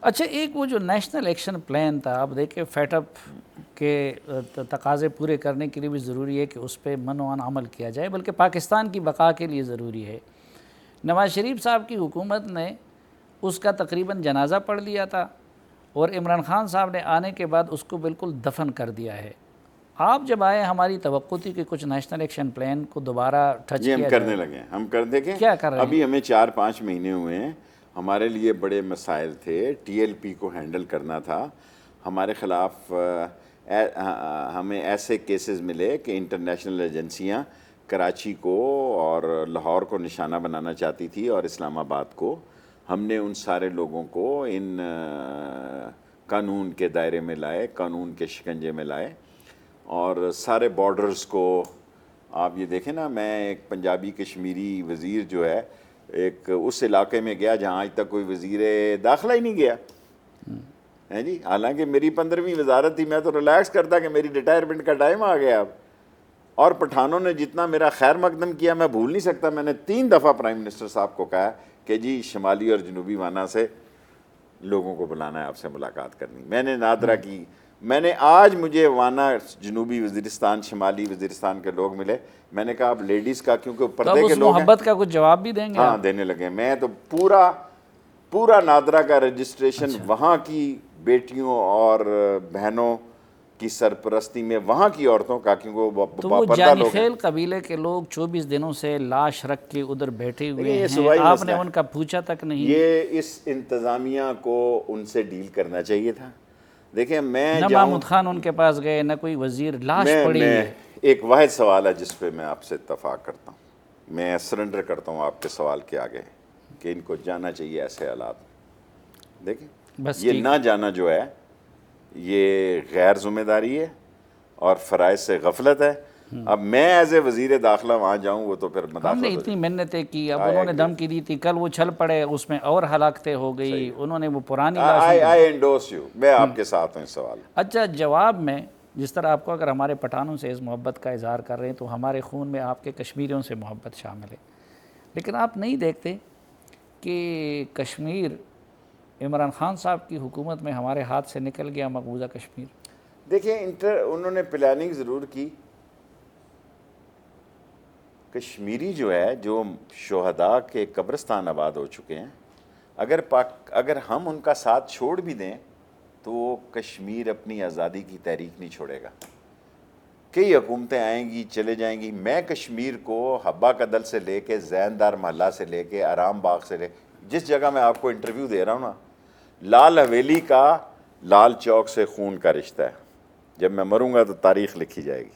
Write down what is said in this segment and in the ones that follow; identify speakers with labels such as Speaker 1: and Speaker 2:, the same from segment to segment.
Speaker 1: اچھا، ایک وہ جو نیشنل ایکشن پلان تھا، آپ دیکھیں فیٹ اپ کے تقاضے پورے کرنے کے لیے بھی ضروری ہے کہ اس پہ منوان عمل کیا جائے، بلکہ پاکستان کی بقا کے لیے ضروری ہے۔ نواز شریف صاحب کی حکومت نے اس کا تقریباً جنازہ پڑھ لیا تھا، اور عمران خان صاحب نے آنے کے بعد اس کو بالکل دفن کر دیا ہے۔ آپ جب آئے ہماری توقع تھی کہ کچھ نیشنل ایکشن پلان کو دوبارہ ٹچ
Speaker 2: یہ ہم
Speaker 1: کیا
Speaker 2: کرنے
Speaker 1: جائے۔
Speaker 2: لگے ہیں، ہم کر دیکھیں
Speaker 1: کیا کر رہے ہیں؟
Speaker 2: ابھی ہمیں 4-5 مہینے ہوئے ہیں، ہمارے لیے بڑے مسائل تھے، ٹی ایل پی کو ہینڈل کرنا تھا، ہمارے خلاف ہمیں ایسے کیسز ملے کہ انٹرنیشنل ایجنسیاں کراچی کو اور لاہور کو نشانہ بنانا چاہتی تھی اور اسلام آباد کو۔ ہم نے ان سارے لوگوں کو ان قانون کے دائرے میں لائے، قانون کے شکنجے میں لائے، اور سارے بارڈرز کو آپ یہ دیکھیں نا، میں ایک پنجابی کشمیری وزیر جو ہے ایک اس علاقے میں گیا جہاں آج تک کوئی وزیر داخلہ ہی نہیں گیا ہے جی، حالانکہ میری 15ویں وزارت تھی، میں تو ریلیکس کرتا کہ میری ریٹائرمنٹ کا ٹائم آ گیا اب۔ اور پٹھانوں نے جتنا میرا خیر مقدم کیا میں بھول نہیں سکتا۔ میں نے 3 دفعہ پرائم منسٹر صاحب کو کہا کہ جی شمالی اور جنوبی وانا سے لوگوں کو بلانا ہے، آپ سے ملاقات کرنی۔ میں نے نادرا کی، میں نے آج مجھے وانا، جنوبی وزیرستان، شمالی وزیرستان کے لوگ ملے، میں نے کہا اب لیڈیز کا کیونکہ پردے کے لوگ ہیں،
Speaker 1: محبت کا کچھ جواب بھی دیں گے؟
Speaker 2: ہاں دینے لگے۔ میں تو پورا نادرا کا رجسٹریشن وہاں کی بیٹیوں اور بہنوں کی سرپرستی میں وہاں کی عورتوں کا، کیونکہ وہ
Speaker 1: تو وہ
Speaker 2: پردہ
Speaker 1: جانی
Speaker 2: لوگ ہیں۔
Speaker 1: خیل قبیلے کے لوگ 24 دنوں سے لاش رکھ کے ادھر بیٹھے ہوئے ہیں، آپ نے ان کا پوچھا تک نہیں؟
Speaker 2: یہ اس انتظامیہ کو ان سے ڈیل کرنا چاہیے تھا۔ دیکھیں میں
Speaker 1: نہ
Speaker 2: جاؤں،
Speaker 1: محمود خان ان کے پاس گئے، نہ کوئی وزیر، لاش پڑی
Speaker 2: میں
Speaker 1: ہے۔
Speaker 2: ایک واحد سوال ہے جس پہ میں آپ سے اتفاق کرتا ہوں، میں سرنڈر کرتا ہوں آپ کے سوال کے آگے، کہ ان کو جانا چاہیے ایسے حالات۔ دیکھیں
Speaker 1: بس
Speaker 2: یہ نہ جانا جو ہے یہ غیر ذمہ داری ہے اور فرائض سے غفلت ہے۔ اب میں ایز اے وزیر داخلہ وہاں جاؤں، وہ تو پھر
Speaker 1: ہم نے
Speaker 2: مداخلت ہو
Speaker 1: اتنی
Speaker 2: جائے۔
Speaker 1: منتیں کی، اب انہوں نے دھمکی دی تھی، کل وہ چھل پڑے، اس میں اور ہلاکتیں ہو گئی، انہوں نے وہ پرانی لاشوں کو۔
Speaker 2: آئی انڈورس یو، میں آپ کے ساتھ ہوں اس سوال۔
Speaker 1: اچھا، جواب میں جس طرح آپ کو اگر ہمارے پٹھانوں سے اس محبت کا اظہار کر رہے ہیں تو ہمارے خون میں آپ کے کشمیریوں سے محبت شامل ہے، لیکن آپ نہیں دیکھتے کہ کشمیر عمران خان صاحب کی حکومت میں ہمارے ہاتھ سے نکل گیا، مقبوضہ کشمیر۔
Speaker 2: دیکھیں انہوں نے پلاننگ ضرور کی۔ کشمیری جو ہے، جو شہداء کے قبرستان آباد ہو چکے ہیں، اگر ہم ان کا ساتھ چھوڑ بھی دیں تو کشمیر اپنی آزادی کی تحریک نہیں چھوڑے گا۔ کئی حکومتیں آئیں گی، چلے جائیں گی، میں کشمیر کو حبہ کدل سے لے کے زیندار محلہ سے لے کے آرام باغ سے لے، جس جگہ میں آپ کو انٹرویو دے رہا ہوں نا، لال حویلی کا لال چوک سے خون کا رشتہ ہے۔ جب میں مروں گا تو تاریخ لکھی جائے گی،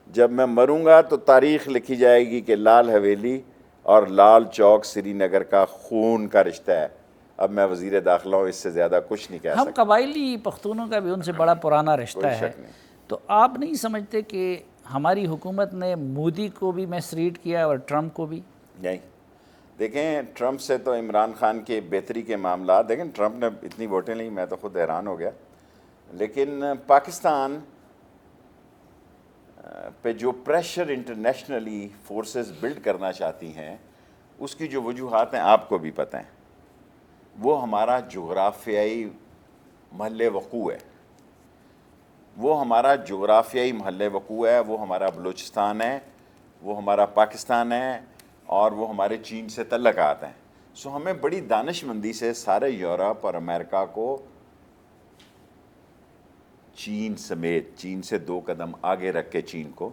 Speaker 2: جب میں مروں گا تو تاریخ لکھی جائے گی کہ لال حویلی اور لال چوک سری نگر کا خون کا رشتہ ہے۔ اب میں وزیر داخلہ ہوں، اس سے زیادہ کچھ نہیں کہہ
Speaker 1: ہم
Speaker 2: سکتا۔
Speaker 1: قبائلی پختونوں کا بھی ان سے بڑا پرانا رشتہ
Speaker 2: کوئی
Speaker 1: ہے،
Speaker 2: شک نہیں۔
Speaker 1: تو آپ نہیں سمجھتے کہ ہماری حکومت نے مودی کو بھی مسریٹ کیا اور ٹرمپ کو بھی؟
Speaker 2: نہیں، دیکھیں ٹرمپ سے تو عمران خان کے بہتری کے معاملات، دیکھیں ٹرمپ نے اتنی ووٹیں لیں، میں تو خود حیران ہو گیا، لیکن پاکستان پہ جو پریشر انٹرنیشنلی فورسز بلڈ کرنا چاہتی ہیں، اس کی جو وجوہات ہیں آپ کو بھی پتہ ہیں۔ وہ ہمارا جغرافیائی محل وقوع ہے، وہ ہمارا جغرافیائی محل وقوع ہے، وہ ہمارا بلوچستان ہے، وہ ہمارا پاکستان ہے، اور وہ ہمارے چین سے تعلقات ہیں۔ سو ہمیں بڑی دانش مندی سے سارے یورپ اور امریکہ کو چین سمیت، چین سے 2 قدم آگے رکھ کے چین کو،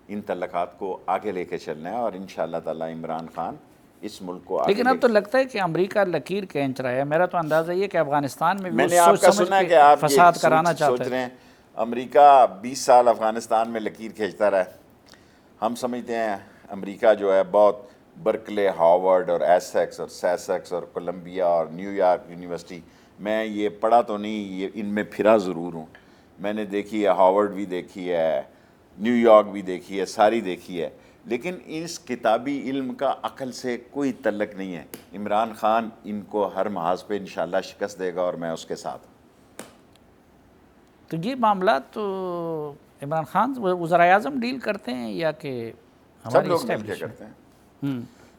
Speaker 2: ان تعلقات کو آگے لے کے چلنا ہے، اور انشاءاللہ تعالی عمران خان اس ملک کو آگے
Speaker 1: لیکن اب تو لگتا ہے کہ امریکہ لکیر کھینچ رہا ہے۔ میرا تو اندازہ یہ کہ افغانستان میں بھی
Speaker 2: میں
Speaker 1: وہ
Speaker 2: نے آپ
Speaker 1: سوچ
Speaker 2: کا
Speaker 1: سمجھ
Speaker 2: سنا
Speaker 1: کے
Speaker 2: کہ آپ
Speaker 1: فساد
Speaker 2: یہ
Speaker 1: کرانا چاہتا
Speaker 2: سوچ
Speaker 1: ہے۔
Speaker 2: رہے ہیں امریکہ 20 سال افغانستان میں لکیر کھینچتا رہا ہے۔ ہم سمجھتے ہیں امریکہ جو ہے بہت برکلے، ہارورڈ اور ایسیکس اور سیسیکس اور کولمبیا اور نیو یارک یونیورسٹی، میں یہ پڑھا تو نہیں، یہ ان میں پھرا ضرور ہوں، میں نے دیکھی ہے، ہارورڈ بھی دیکھی ہے، نیو یارک بھی دیکھی ہے، ساری دیکھی ہے، لیکن اس کتابی علم کا عقل سے کوئی تعلق نہیں ہے۔ عمران خان ان کو ہر محاذ پہ انشاءاللہ شکست دے گا، اور میں اس کے ساتھ ہوں۔
Speaker 1: تو یہ معاملات تو عمران خان وزرائے اعظم ڈیل کرتے ہیں یا کہ
Speaker 2: سب
Speaker 1: ہماری
Speaker 2: لوگ مل کے
Speaker 1: اسٹیبلشمنٹ؟
Speaker 2: کرتے ہیں۔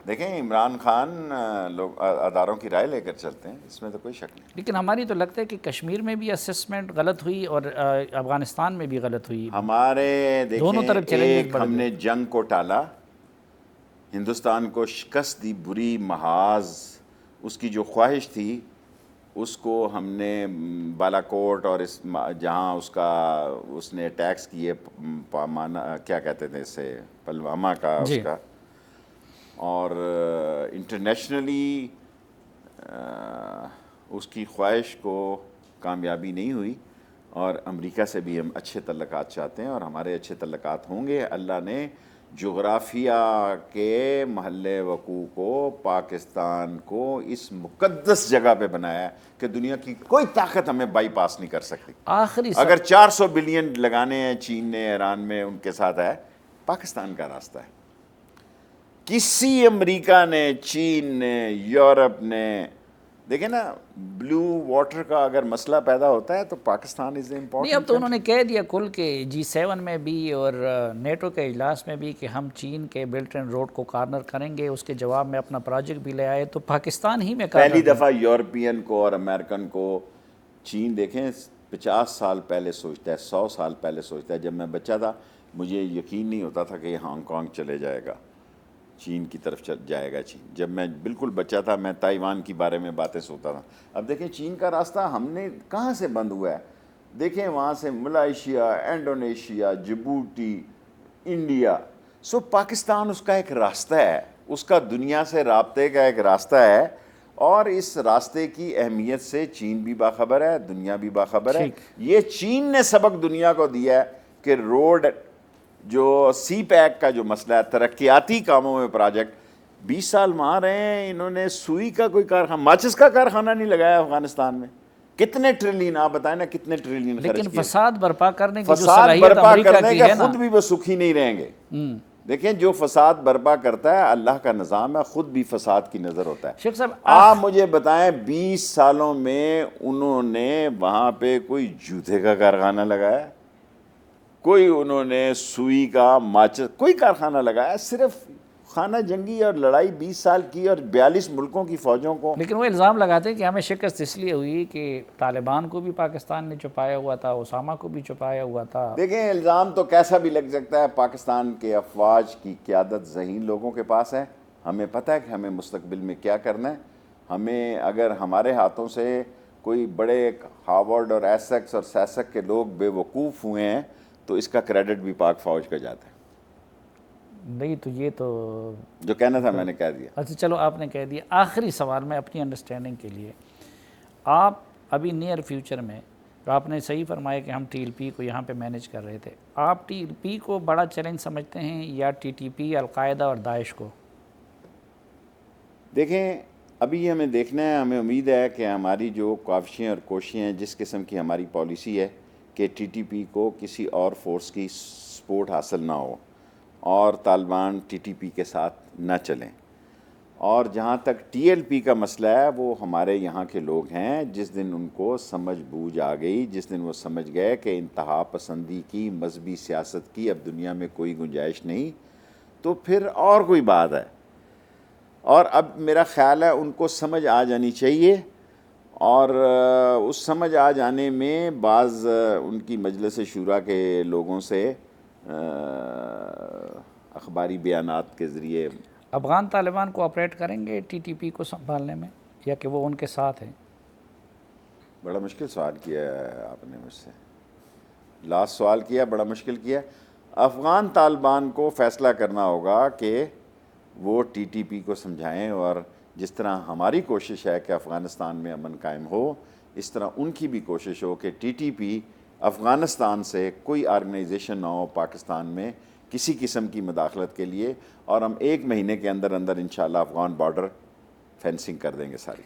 Speaker 2: دیکھیں عمران خان لوگ اداروں کی رائے لے کر چلتے ہیں، اس میں تو کوئی شک نہیں.
Speaker 1: لیکن ہماری تو لگتا ہے کہ کشمیر میں بھی اسسمنٹ غلط ہوئی اور افغانستان میں بھی غلط ہوئی.
Speaker 2: ہمارے
Speaker 1: دونوں طرف
Speaker 2: دیکھیں
Speaker 1: challenges
Speaker 2: ایک
Speaker 1: بڑھ
Speaker 2: ہم
Speaker 1: گئے.
Speaker 2: نے جنگ کو ٹالا، ہندوستان کو شکست دی بری محاذ، اس کی جو خواہش تھی اس کو ہم نے بالا کوٹ اور اس جہاں اس نے اٹیکس کیے کیا کہتے تھے اسے، پلوامہ کا اس کا، اور انٹرنیشنلی اس کی خواہش کو کامیابی نہیں ہوئی. اور امریکہ سے بھی ہم اچھے تعلقات چاہتے ہیں اور ہمارے اچھے تعلقات ہوں گے. اللہ نے جغرافیہ کے محل وقوع کو، پاکستان کو اس مقدس جگہ پہ بنایا ہے کہ دنیا کی کوئی طاقت ہمیں بائی پاس نہیں کر سکتی.
Speaker 1: آخری
Speaker 2: اگر 400 بلین لگانے ہیں چین نے ایران میں، ان کے ساتھ ہے، پاکستان کا راستہ ہے. کسی امریکہ نے، چین نے، یورپ نے، دیکھیں نا بلو واٹر کا اگر مسئلہ پیدا ہوتا ہے تو پاکستان از امپورٹنٹ.
Speaker 1: نہیں، اب تو انہوں نے کہہ دیا کل کہ G7 میں بھی اور نیٹو کے اجلاس میں بھی کہ ہم چین کے بیلٹ اینڈ روڈ کو کارنر کریں گے. اس کے جواب میں اپنا پروجیکٹ بھی لے آئے. تو پاکستان ہی میں
Speaker 2: پہلی دفعہ یورپین کو اور امریکن کو چین، دیکھیں 50 سال پہلے سوچتا ہے، 100 سال پہلے سوچتا ہے. جب میں بچہ تھا مجھے یقین نہیں ہوتا تھا کہ یہ ہانگ کانگ چلے جائے گا، چین کی طرف جائے گا چین. جب میں بالکل بچہ تھا میں تائیوان کے بارے میں باتیں سوچتا تھا. اب دیکھیں چین کا راستہ ہم نے کہاں سے بند ہوا ہے. دیکھیں وہاں سے ملائیشیا، انڈونیشیا، جبوتی، انڈیا. سو پاکستان اس کا ایک راستہ ہے، اس کا دنیا سے رابطے کا ایک راستہ ہے، اور اس راستے کی اہمیت سے چین بھی باخبر ہے، دنیا بھی باخبر ہے. یہ چین نے سبق دنیا کو دیا ہے کہ روڈ جو سی پیک کا جو مسئلہ ہے، ترقیاتی کاموں میں پروجیکٹ 20 سال وہاں رہے ہیں، انہوں نے سوئی کا کوئی کارخانہ، ماچس کا کارخانہ نہیں لگایا افغانستان میں. کتنے ٹریلین، آپ بتائیں نا کتنے ٹریلین خرچ کیے.
Speaker 1: لیکن فساد برپا کرنے کی جو
Speaker 2: فساد
Speaker 1: صلاحیت
Speaker 2: برپا
Speaker 1: امریکہ
Speaker 2: کرنے
Speaker 1: کی
Speaker 2: کا
Speaker 1: ہے نا،
Speaker 2: خود بھی وہ سکھی نہیں رہیں گے. دیکھیں جو فساد برپا کرتا ہے، اللہ کا نظام ہے، خود بھی فساد کی نظر ہوتا ہے.
Speaker 1: شیخ صاحب
Speaker 2: آپ مجھے بتائیں 20 سالوں میں انہوں نے وہاں پہ کوئی جوتے کا کارخانہ لگایا، کوئی انہوں نے سوئی کا، ماچس، کوئی کارخانہ لگایا؟ صرف خانہ جنگی اور لڑائی 20 سال کی اور 42 ملکوں کی فوجوں کو.
Speaker 1: لیکن وہ الزام لگاتے ہیں کہ ہمیں شکست اس لیے ہوئی کہ طالبان کو بھی پاکستان نے چھپایا ہوا تھا، اسامہ کو بھی چھپایا ہوا تھا.
Speaker 2: دیکھیں الزام تو کیسا بھی لگ سکتا ہے، پاکستان کے افواج کی قیادت ذہین لوگوں کے پاس ہے. ہمیں پتہ ہے کہ ہمیں مستقبل میں کیا کرنا ہے. ہمیں اگر ہمارے ہاتھوں سے کوئی بڑے ہارورڈ اور ایسیکس اور سیسک کے لوگ بے وقوف ہوئے ہیں تو اس کا کریڈٹ بھی پاک فوج کا جاتا ہے.
Speaker 1: نہیں تو یہ تو
Speaker 2: جو کہنا تھا میں نے کہہ دیا.
Speaker 1: اچھا چلو آپ نے کہہ دیا. آخری سوال میں اپنی انڈرسٹینڈنگ کے لیے، آپ ابھی نیئر فیوچر میں، آپ نے صحیح فرمایا کہ ہم TLP کو یہاں پہ مینیج کر رہے تھے، آپ TLP کو بڑا چیلنج سمجھتے ہیں یا TTP، القاعدہ اور داعش کو؟
Speaker 2: دیکھیں ابھی ہمیں دیکھنا ہے. ہمیں امید ہے کہ ہماری جو کاوشیں اور کوششیں ہیں، جس قسم کی ہماری پالیسی ہے کہ TTP کو کسی اور فورس کی سپورٹ حاصل نہ ہو اور طالبان TTP کے ساتھ نہ چلیں. اور جہاں تک TLP کا مسئلہ ہے، وہ ہمارے یہاں کے لوگ ہیں، جس دن ان کو سمجھ بوجھ آ گئی، جس دن وہ سمجھ گئے کہ انتہا پسندی کی، مذہبی سیاست کی اب دنیا میں کوئی گنجائش نہیں، تو پھر اور کوئی بات ہے. اور اب میرا خیال ہے ان کو سمجھ آ جانی چاہیے، اور اس سمجھ آ جانے میں بعض ان کی مجلس شورا کے لوگوں سے اخباری بیانات کے ذریعے.
Speaker 1: افغان طالبان کو آپریٹ کریں گے TTP کو سنبھالنے میں، یا کہ وہ ان کے ساتھ ہیں؟
Speaker 2: بڑا مشکل سوال کیا ہے آپ نے مجھ سے، لاسٹ سوال کیا، بڑا مشکل کیا. افغان طالبان کو فیصلہ کرنا ہوگا کہ وہ TTP کو سمجھائیں، اور جس طرح ہماری کوشش ہے کہ افغانستان میں امن قائم ہو، اس طرح ان کی بھی کوشش ہو کہ TTP افغانستان سے کوئی آرگنائزیشن نہ ہو پاکستان میں کسی قسم کی مداخلت کے لیے. اور ہم 1 مہینے کے اندر انشاءاللہ افغان بارڈر فینسنگ کر دیں گے ساری.